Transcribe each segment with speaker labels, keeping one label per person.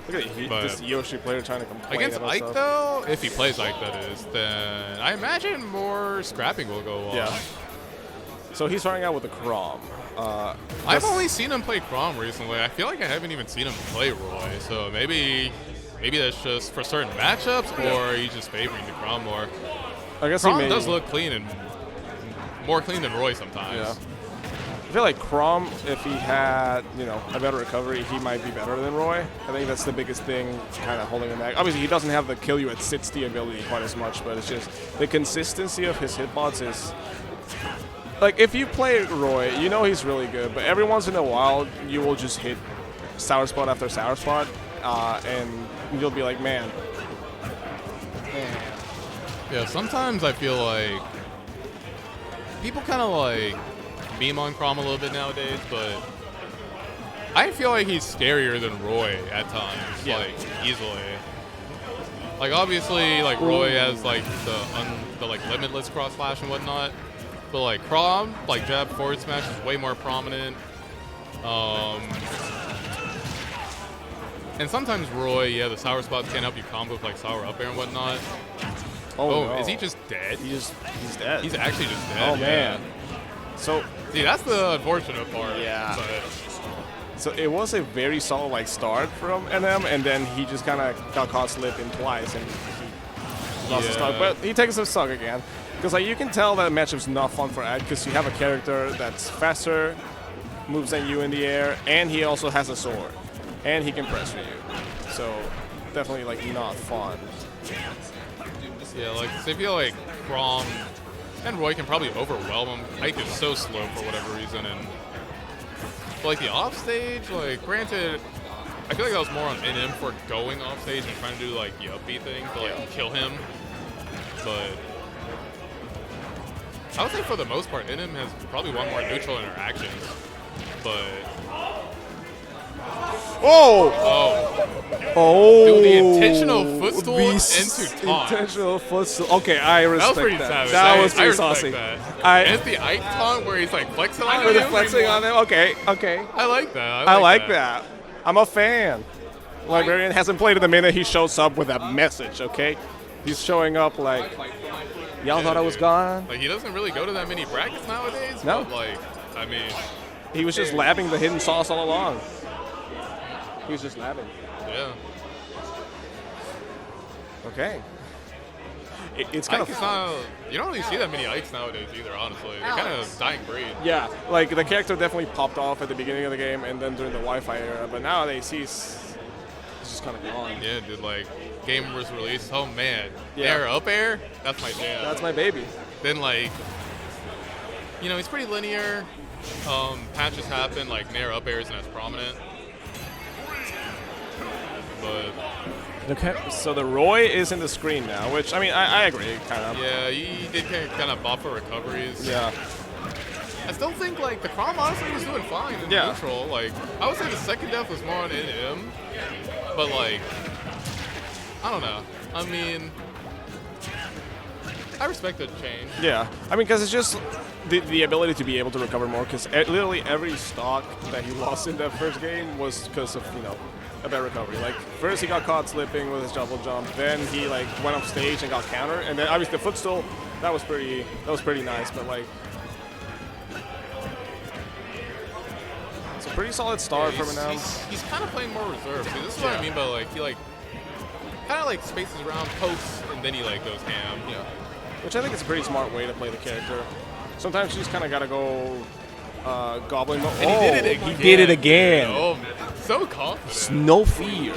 Speaker 1: Look at this Yoshi player trying to complain
Speaker 2: against
Speaker 1: about
Speaker 2: Ike,
Speaker 1: stuff.
Speaker 2: though, if he plays Ike, that is, then I imagine more scrapping will go on.
Speaker 1: Yeah. So he's starting out with the Chrom.
Speaker 2: I've only seen him play Chrom recently. I feel like I haven't even seen him play Roy. So maybe that's just for certain matchups, or he's just favoring the Chrom more.
Speaker 1: I guess
Speaker 2: Chrom does look clean and more clean than Roy sometimes.
Speaker 1: Yeah. I feel like Chrom, if he had, a better recovery, he might be better than Roy. I think that's the biggest thing kind of holding him back. Obviously, he doesn't have the kill you at 60 ability quite as much, but it's just the consistency of his hitbox is... Like, if you play Roy, he's really good, but every once in a while, you will just hit sour spot after sour spot, and you'll be like, man.
Speaker 2: Yeah, sometimes I feel like people kind of like meme on Chrom a little bit nowadays, but I feel like he's scarier than Roy at times, like easily. Like obviously, like Roy has like the like limitless cross slash and whatnot, but like Chrom, like jab forward smash is way more prominent. And sometimes Roy, the sour spots can't help you combo with like sour up air and whatnot. Oh, no. Is he just dead?
Speaker 1: He's dead.
Speaker 2: He's actually just dead.
Speaker 1: Oh, man. So,
Speaker 2: see, that's the unfortunate part.
Speaker 1: Yeah.
Speaker 2: But.
Speaker 1: So it was a very solid start from NM, and then he just kind of got caught slipping twice, and he lost his stock. But he takes his stock again. Because you can tell that matchup's not fun for Ed, because you have a character that's faster, moves than you in the air, and he also has a sword. And he can press for you. So definitely not fun.
Speaker 2: Yeah, I feel like Chrom and Roy can probably overwhelm him. Ike is so slow for whatever reason, and but the offstage, granted, I feel like that was more on NM for going offstage and trying to do the upbeat thing to kill him. But I would say for the most part, NM has probably one more neutral interactions. But dude, the intentional footstool into taunt.
Speaker 1: Intentional footstool. Okay, I respect that.
Speaker 2: That was pretty savage.
Speaker 1: That was pretty saucy.
Speaker 2: And it's the Ike taunt where he's flexing on
Speaker 1: him.
Speaker 2: With
Speaker 1: flexing on him. Okay.
Speaker 2: I like that.
Speaker 1: I like that. I'm a fan. Librarian hasn't played it the minute he shows up with that message. Okay, he's showing up y'all thought I was gone.
Speaker 2: He doesn't really go to that many brackets nowadays.
Speaker 1: No.
Speaker 2: But I mean,
Speaker 1: he was just labbing the hidden sauce all along. He was just labbing.
Speaker 2: Yeah.
Speaker 1: Okay. It's kind of
Speaker 2: you don't really see that many Ikes nowadays either, honestly. They're kind of dying breed.
Speaker 1: Yeah, the character definitely popped off at the beginning of the game and then during the Wi-Fi era, but nowadays he's just kind of gone.
Speaker 2: Yeah, dude, game was released. Oh man, air up air, that's my jam.
Speaker 1: That's my baby.
Speaker 2: Then he's pretty linear. Patches happen, nair up air isn't as prominent. But
Speaker 1: okay, so the Roy is in the screen now, which I agree, kind of.
Speaker 2: Yeah, he did kind of buff for recoveries.
Speaker 1: Yeah.
Speaker 2: I still think the Chrom honestly was doing fine in neutral. I would say the second death was more on NM, but I don't know. I mean, I respect the change.
Speaker 1: Yeah, because it's just the ability to be able to recover more. Because literally every stock that he lost in that first game was because of a bad recovery. First he got caught slipping with his double jump, then he went off stage and got countered, and then obviously the footstool that was pretty nice, but it's a pretty solid start from now.
Speaker 2: He's kind of playing more reserve. See, this is what I mean by he kind of spaces around, pokes, and then he goes ham.
Speaker 1: Yeah, which I think is a pretty smart way to play the character. Sometimes you just kind of gotta go goblin mode.
Speaker 2: And he did it again.
Speaker 1: He did it again.
Speaker 2: Oh, man. So confident.
Speaker 1: No fear.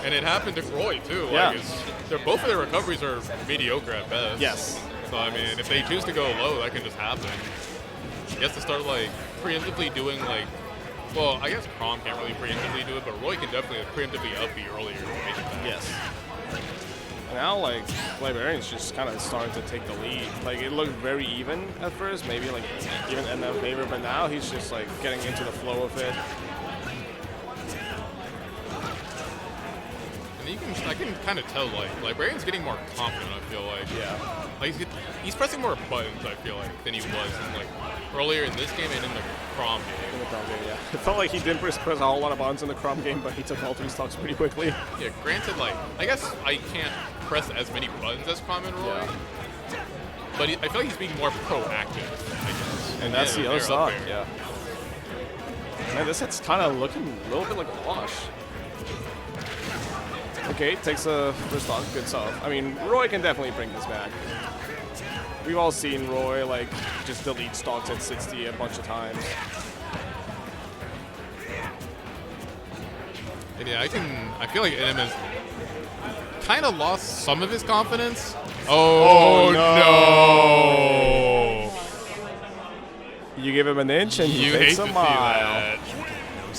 Speaker 2: And it happened to Roy, too.
Speaker 1: Yeah.
Speaker 2: Both of their recoveries are mediocre at best.
Speaker 1: Yes.
Speaker 2: So, if they choose to go low, that can just happen. He has to start, preemptively doing, well, I guess Chrom can't really preemptively do it, but Roy can definitely preemptively up the earlier.
Speaker 1: Yes. Now, Librarian's just kind of starting to take the lead. It looked very even at first, maybe even in their favor, but now he's just getting into the flow of it.
Speaker 2: And I can kind of tell Librarian's getting more confident. I feel like.
Speaker 1: Yeah.
Speaker 2: He's pressing more buttons. I feel than he was in earlier in this game and in the Chrom game.
Speaker 1: In the Chrom game, yeah. It felt like he didn't press a whole lot of buttons in the Chrom game, but he took all 3 stocks pretty quickly.
Speaker 2: Yeah, granted, like, I guess I can't press as many buttons as Chrom and Roy.
Speaker 1: Yeah.
Speaker 2: But I feel like he's being more proactive, I guess.
Speaker 1: And that's the other
Speaker 2: they're
Speaker 1: stock,
Speaker 2: up there.
Speaker 1: yeah. Man, this hit's kind of looking a little bit like a wash. Okay, takes a first stock, good stuff. I mean, Roy can definitely bring this back. We've all seen Roy, like, just delete stocks at 60 a bunch of times.
Speaker 2: And yeah, I feel like NM has kind of lost some of his confidence. Oh, no.
Speaker 1: You give him an inch and he
Speaker 2: You
Speaker 1: takes
Speaker 2: hate
Speaker 1: a
Speaker 2: to see
Speaker 1: mile.
Speaker 2: that.